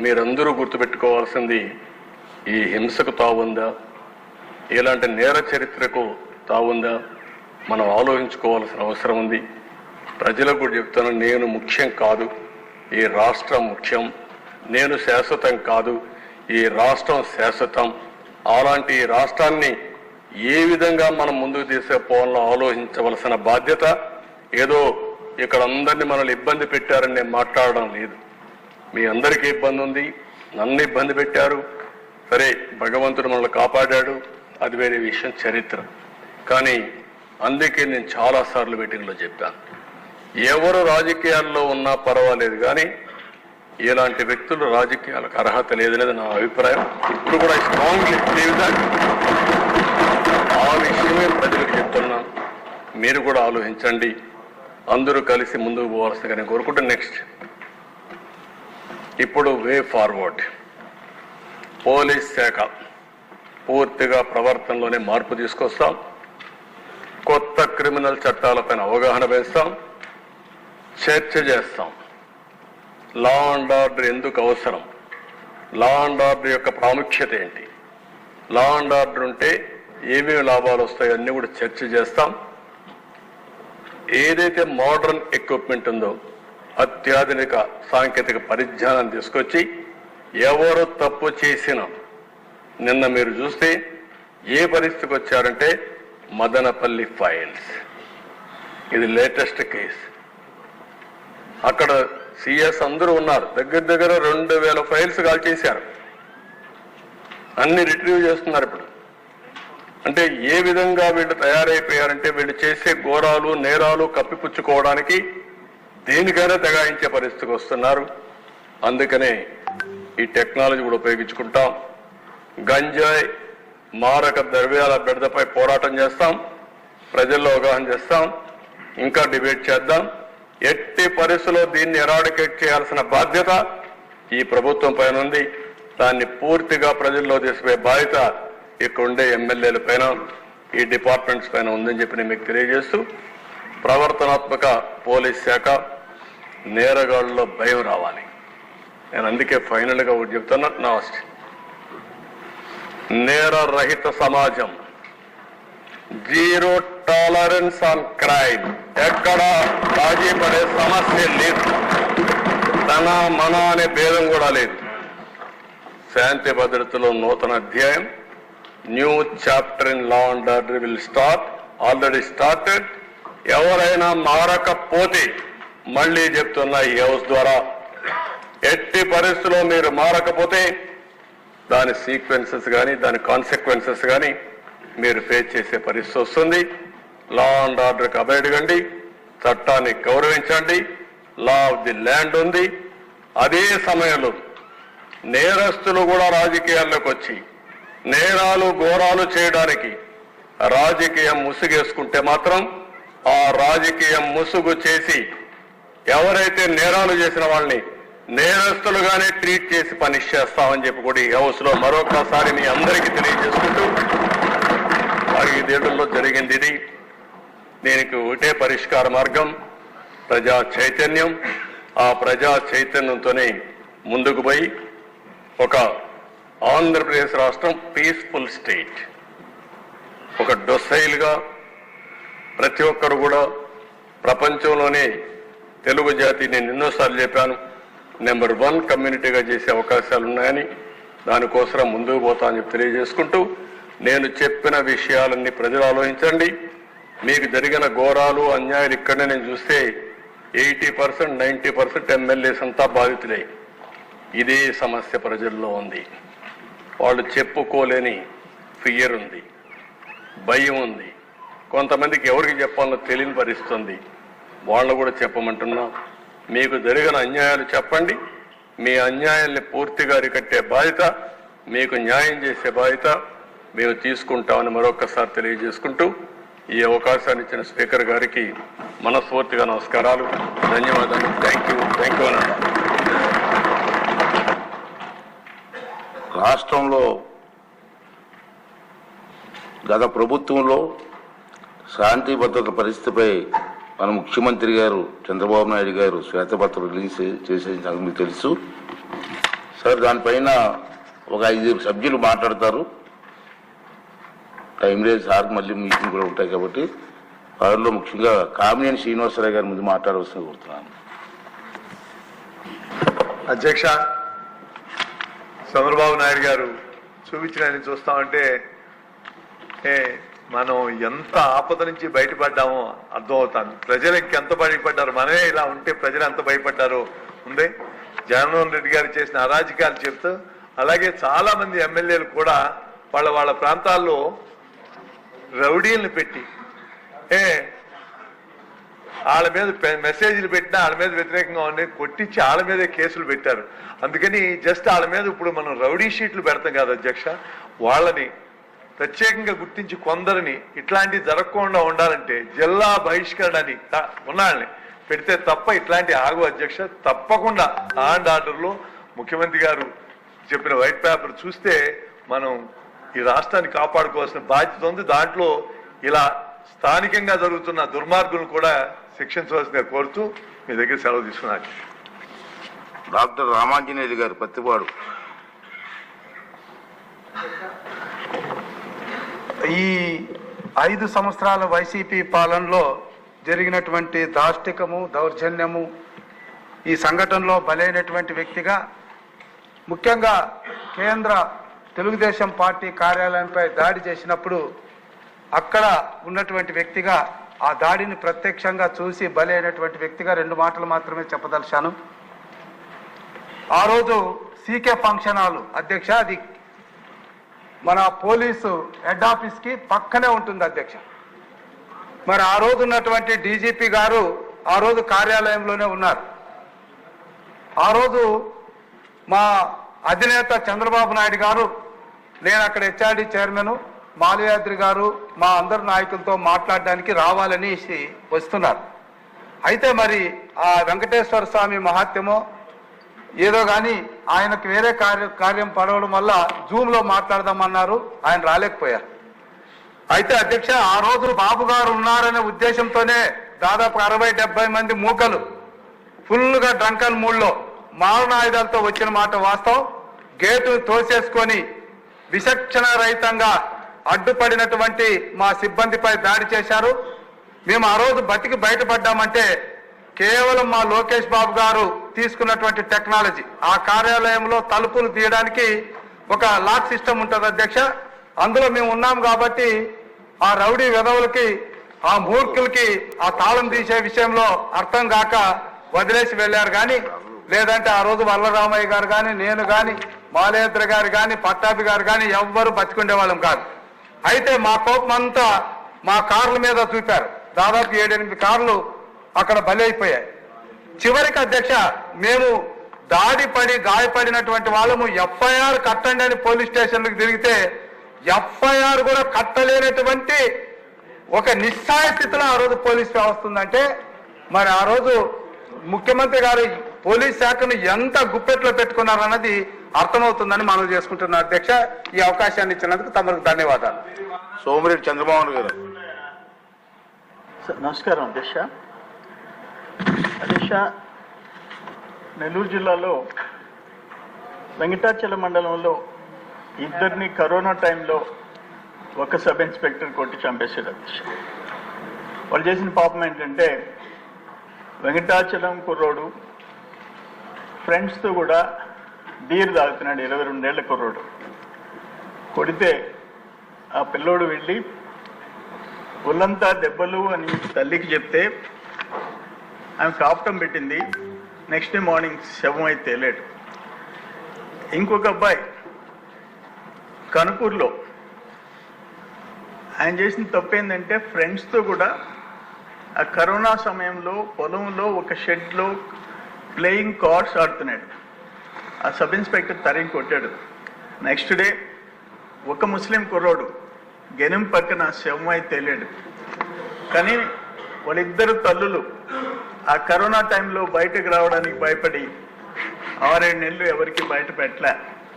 మీరందరూ గుర్తుపెట్టుకోవాల్సింది ఈ హింసకు తావుందా, ఇలాంటి నేర చరిత్రకు తావుందా మనం ఆలోచించుకోవాల్సిన అవసరం ఉంది. ప్రజలకు కూడా చెప్తాను, నేను ముఖ్యం కాదు, ఈ రాష్ట్రం ముఖ్యం. నేను శాశ్వతం కాదు, ఈ రాష్ట్రం శాశ్వతం. అలాంటి ఈ రాష్ట్రాన్ని ఏ విధంగా మనం ముందుకు తీసుకుపోవాలో ఆలోచించవలసిన బాధ్యత. ఏదో ఇక్కడ అందరినీ మనల్ని ఇబ్బంది పెట్టారని నేను మాట్లాడడం లేదు. మీ అందరికీ ఇబ్బంది ఉంది, నన్ను ఇబ్బంది పెట్టారు. సరే, భగవంతుడు మనల్ని కాపాడాడు, అది వేరే విషయం, చరిత్ర. కానీ అందుకే నేను చాలాసార్లు మీటింగ్లో చెప్పాను, ఎవరు రాజకీయాల్లో ఉన్నా పర్వాలేదు, కానీ ఇలాంటి వ్యక్తులు రాజకీయాలకు అర్హత లేదనేది నా అభిప్రాయం. ఇప్పుడు కూడా స్ట్రాంగ్లీ ఆ విషయమే ప్రజలకు చెప్తున్నాను. మీరు కూడా ఆలోచించండి, అందరూ కలిసి ముందుకు పోవాల్సిందిగా నేను కోరుకుంటే. నెక్స్ట్, ఇప్పుడు వే ఫార్వర్డ్. పోలీస్ శాఖ పూర్తిగా ప్రవర్తనలోనే మార్పు తీసుకొస్తాం. కొత్త క్రిమినల్ చట్టాలపైన అవగాహన పెంచుతాం, చర్చ చేస్తాం. లా అండ్ ఆర్డర్ ఎందుకు అవసరం, లా అండ్ ఆర్డర్ యొక్క ప్రాముఖ్యత ఏంటి, లా అండ్ ఆర్డర్ ఉంటే ఏమేమి లాభాలు వస్తాయో అన్నీ కూడా చర్చ చేస్తాం. ఏదైతే మోడర్న్ ఎక్విప్మెంట్ ఉందో అత్యాధునిక సాంకేతిక పరిజ్ఞానం తీసుకొచ్చి ఎవరు తప్పు చేసినా, నిన్న మీరు చూస్తే ఏ పరిస్థితికి వచ్చారంటే మదనపల్లి ఫైల్స్, ఇది లేటెస్ట్ కేసు. అక్కడ సిఎస్ అందరూ ఉన్నారు, దగ్గర దగ్గర 2000 ఫైల్స్ కాల్ చేశారు, అన్ని రిట్రీవ్ చేస్తున్నారు ఇప్పుడు. అంటే ఏ విధంగా వీళ్ళు తయారైపోయారంటే వీళ్ళు చేసే ఘోరాలు నేరాలు కప్పిపుచ్చుకోవడానికి దేనికైనా తెగాయించే పరిస్థితికి వస్తున్నారు. అందుకనే ఈ టెక్నాలజీ కూడా ఉపయోగించుకుంటాం. గంజాయి మారక ద్రవ్యాల బెడదపై పోరాటం చేస్తాం, ప్రజల్లో అవగాహన చేస్తాం, ఇంకా డిబేట్ చేద్దాం. ఎట్టి పరిస్థితుల్లో దీన్ని ఎరాడికేట్ చేయాల్సిన బాధ్యత ఈ ప్రభుత్వం పైన ఉంది. దాన్ని పూర్తిగా ప్రజల్లో తీసుకుపోయే బాధ్యత ఇక్కడ ఉండే ఎమ్మెల్యేల పైన, ఈ డిపార్ట్మెంట్స్ పైన ఉందని చెప్పి నేను మీకు తెలియజేస్తూ, ప్రవర్తనాత్మక పోలీస్ శాఖ, నేరగాళ్ళలో భయం రావాలి. నేను అందుకే ఫైనల్గా ఒకటి చెప్తున్నా, లాస్ట్, నేర రహిత సమాజం, జీరో టాలరెన్స్ ఆన్ క్రైమ్. ఎక్కడ రాజీ పడే సమస్య లేదు, తన మన అనే భేదం కూడా లేదు. శాంతి భద్రతలో నూతన అధ్యాయం, new chapter in law and order will start, already started. ఎవరైనా మారకపోతే మళ్ళీ చెప్తున్నా, ఈ హౌస్ ద్వారా ఎట్టి పరిస్థితుల్లో మీరు మారకపోతే దాని సీక్వెన్సెస్ కానీ దాని కాన్సిక్వెన్సెస్ కానీ మీరు ఫేస్ చేసే పరిస్థితి వస్తుంది. లా అండ్ ఆర్డర్కి అభయడగండి, చట్టాన్ని గౌరవించండి. లా ఆఫ్ ది ల్యాండ్ ఉంది. అదే సమయంలో నేరస్తులు కూడా రాజకీయాల్లోకి వచ్చి నేరాలు ఘోరాలు చేయడానికి రాజకీయం ముసుగేసుకుంటే మాత్రం ఆ రాజకీయం ముసుగు చేసి ఎవరైతే నేరాలు చేసిన వాళ్ళని నేరస్తులుగానే ట్రీట్ చేసి పనిష్ చేస్తామని చెప్పి కూడా ఈ హౌస్ లో మరొకసారి మీ అందరికీ తెలియజేసుకుంటూ, 5 ఏళ్లలో జరిగింది ఇది. దీనికి ఒకటే పరిష్కార మార్గం, ప్రజా చైతన్యం. ఆ ప్రజా చైతన్యంతోనే ముందుకు పోయి ఒక ఆంధ్రప్రదేశ్ రాష్ట్రం పీస్ఫుల్ స్టేట్, ఒక డొసైల్గా ప్రతి ఒక్కరు కూడా ప్రపంచంలోనే తెలుగు జాతి, నేను ఎన్నోసార్లు చెప్పాను, నెంబర్ 1 కమ్యూనిటీగా చేసే అవకాశాలు ఉన్నాయని, దానికోసం ముందుకు పోతా అని చెప్పి తెలియజేసుకుంటూ, నేను చెప్పిన విషయాలన్నీ ప్రజలు ఆలోచించండి. మీకు జరిగిన ఘోరాలు అన్యాయాలు ఇక్కడనే నేను చూస్తే 80% 90% ఎమ్మెల్యేస్ అంతా బాధితులే. ఇదే సమస్య ప్రజల్లో ఉంది. వాళ్ళు చెప్పుకోలేని ఫియర్ ఉంది, భయం ఉంది. కొంతమందికి ఎవరికి చెప్పాలో తెలియని పరిస్థితుంది. వాళ్ళు కూడా చెప్పమంటున్నా, మీకు జరిగిన అన్యాయాలు చెప్పండి. మీ అన్యాయాల్ని పూర్తిగా అరికట్టే బాధ్యత, మీకు న్యాయం చేసే బాధ్యత మేము తీసుకుంటామని మరొకసారి తెలియజేసుకుంటూ, ఈ అవకాశాన్ని ఇచ్చిన స్పీకర్ గారికి మనస్ఫూర్తిగా నమస్కారాలు, ధన్యవాదాలు. థ్యాంక్ యూ అన్న. రాష్ట్రంలో గత ప్రభుత్వంలో శాంతి భద్రత పరిస్థితిపై మన ముఖ్యమంత్రి గారు చంద్రబాబు నాయుడు గారు శ్వేతపత్రం రిలీజ్ చేసే సంగతి మీకు తెలుసు. సార్ దానిపైన ఒక 5 సభ్యులు మాట్లాడతారు. టైం లేదు సార్, మళ్ళీ మీటింగ్ కూడా ఉంటాయి కాబట్టి వారిలో ముఖ్యంగా కామినేని శ్రీనివాసరావు గారి ముందు మాట్లాడవలసింది కోరుతున్నాను. అధ్యక్ష, చంద్రబాబు నాయుడు గారు చూపించిన చూస్తామంటే మనం ఎంత ఆపద నుంచి బయటపడ్డామో అర్థమవుతాను. ప్రజలు ఇంకెంత భయపడ్డారు, మనమే ఇలా ఉంటే ప్రజలు ఎంత భయపడ్డారో ఉంది. జగన్మోహన్ రెడ్డి గారు చేసిన అరాజకాలు చెప్తూ, అలాగే చాలా మంది ఎమ్మెల్యేలు కూడా వాళ్ళ ప్రాంతాల్లో రౌడీలను పెట్టి వాళ్ళ మీద మెసేజ్లు పెట్టినా వాళ్ళ మీద వ్యతిరేకంగా ఉండి కొట్టించి వాళ్ళ మీదే కేసులు పెట్టారు. అందుకని జస్ట్ వాళ్ళ మీద ఇప్పుడు మనం రౌడీ షీట్లు పెడతాం కదా అధ్యక్ష, వాళ్ళని ప్రత్యేకంగా గుర్తించి కొందరిని ఇట్లాంటివి జరగకుండా ఉండాలంటే జిల్లా బహిష్కరణ అని ఉన్నాళ్ళని పెడితే తప్ప ఇట్లాంటి ఆగు అధ్యక్ష. తప్పకుండా ఆండ్ ఆర్డర్లో ముఖ్యమంత్రి గారు చెప్పిన వైట్ పేపర్ చూస్తే మనం ఈ రాష్ట్రాన్ని కాపాడుకోవాల్సిన బాధ్యత ఉంది. దాంట్లో ఇలా స్థానికంగా జరుగుతున్న దుర్మార్గులను కూడా శిక్షించవలసిందిగా కోరుతూ మీ దగ్గర సెలవు తీసుకున్నారు. డాక్టర్ రామాంజనేయులు గారు పత్తిపాడు. ఈ 5 సంవత్సరాల వైసీపీ పాలనలో జరిగినటువంటి దాష్టికము, దౌర్జన్యము, ఈ సంఘటనలో బలైనటువంటి వ్యక్తిగా, ముఖ్యంగా కేంద్ర తెలుగుదేశం పార్టీ కార్యాలయంపై దాడి చేసినప్పుడు అక్కడ ఉన్నటువంటి వ్యక్తిగా, ఆ దాడిని ప్రత్యక్షంగా చూసి బలైనటువంటి వ్యక్తిగా 2 మాటలు మాత్రమే చెప్పదలిచాను. ఆ రోజు సీకే ఫంక్షన్ హాల్ అధ్యక్ష, అది మన పోలీసు హెడ్ ఆఫీస్కి పక్కనే ఉంటుంది అధ్యక్ష. మరి ఆ రోజు ఉన్నటువంటి డీజీపీ గారు ఆ రోజు కార్యాలయంలోనే ఉన్నారు. ఆ రోజు మా అధినేత చంద్రబాబు నాయుడు గారు, నేను అక్కడ హెచ్ఆర్డీ చైర్మన్ మాల్యాద్రి గారు మా అందరు నాయకులతో మాట్లాడడానికి రావాలని వస్తున్నారు. అయితే మరి ఆ వెంకటేశ్వర స్వామి మహాత్మ్యమో ఏదో కానీ ఆయనకు వేరే కార్యం పడవడం వల్ల జూమ్లో మాట్లాడదామన్నారు, ఆయన రాలేకపోయారు. అయితే అధ్యక్ష, ఆ రోజు బాబు గారు ఉన్నారనే ఉద్దేశంతోనే దాదాపు 60-70 మంది మూకలు ఫుల్గా డ్రంకన్ మూడ్లో మారణాయుధాలతో వచ్చిన మాట వాస్తవం. గేటు తోసేసుకొని విచక్షణ రహితంగా అడ్డుపడినటువంటి మా సిబ్బందిపై దాడి చేశారు. మేము ఆ రోజు బతికి బయటపడ్డామంటే కేవలం మా లోకేష్ బాబు గారు తీసుకున్నటువంటి టెక్నాలజీ. ఆ కార్యాలయంలో తలుపులు తీయడానికి ఒక లాక్ సిస్టమ్ ఉంటుంది అధ్యక్ష, అందులో మేము ఉన్నాం కాబట్టి ఆ రౌడీ వెధవులకి, ఆ మూర్ఖులకి ఆ తాళం తీసే విషయంలో అర్థం కాక వదిలేసి వెళ్ళారు. కానీ లేదంటే ఆ రోజు వల్లరామయ్య గారు కానీ, నేను కానీ, మాలేంద్ర గారు కానీ, పట్టాభి గారు కానీ ఎవ్వరు బతికుండే వాళ్ళం కాదు. అయితే మా కోపం అంతా మా కార్ల మీద చూపారు. దాదాపు 7-8 కార్లు అక్కడ బలి అయిపోయాయి. చివరికి అధ్యక్ష, మేము దాడి పడి గాయపడినటువంటి వాళ్ళము ఎఫ్ఐఆర్ కట్టండి అని పోలీస్ స్టేషన్లకు తిరిగితే ఎఫ్ఐఆర్ కూడా కట్టలేనటువంటి ఒక నిస్సాయ స్థితిలో ఆ రోజు పోలీస్ వ్యవస్థ ఉందంటే, మరి ఆ రోజు ముఖ్యమంత్రి గారు పోలీస్ శాఖను ఎంత గుప్పెట్లో పెట్టుకున్నారన్నది అర్థమవుతుందని మనం చేసుకుంటున్నాం. అధ్యక్ష, ఈ అవకాశాన్ని ఇచ్చినందుకు తమకు ధన్యవాదాలు. సోమిరెడ్డి చంద్రమోహన్ గారు. నమస్కారం అధ్యక్ష. అధ్యక్ష, నెల్లూరు జిల్లాలో వెంకటాచలం మండలంలో 2 కరోనా టైంలో ఒక సబ్ ఇన్స్పెక్టర్ కొట్టి చంపేశారు అధ్యక్ష. వాళ్ళు చేసిన పాపం ఏంటంటే, వెంకటాచలం కుర్రోడు ఫ్రెండ్స్తో కూడా బీర్ తాగుతున్నాడు, 22 ఏళ్ల కుర్రోడు. కొడితే ఆ పిల్లోడు వెళ్ళి ఒళ్ళంతా దెబ్బలు అని తల్లికి చెప్తే ఆమె కాపటం పెట్టింది. నెక్స్ట్ డే మార్నింగ్ శవం అయితే తేలేడు. ఇంకొక అబ్బాయి కనుపూర్లో ఆయన చేసిన తప్పు ఏంటంటే, ఫ్రెండ్స్తో కూడా ఆ కరోనా సమయంలో పొలంలో ఒక షెడ్లో ప్లేయింగ్ కార్డ్స్ ఆడుతున్నాడు. ఆ సబ్ ఇన్స్పెక్టర్ తరిగి కొట్టాడు. నెక్స్ట్ డే ఒక ముస్లిం కుర్రోడు గెనం పక్కన శవం అయితే తేలేడు. కానీ వాళ్ళిద్దరు తల్లులు ఆ కరోనా టైంలో బయటకు రావడానికి భయపడి 6-7 నెలలు ఎవరికి బయట పెట్టలే.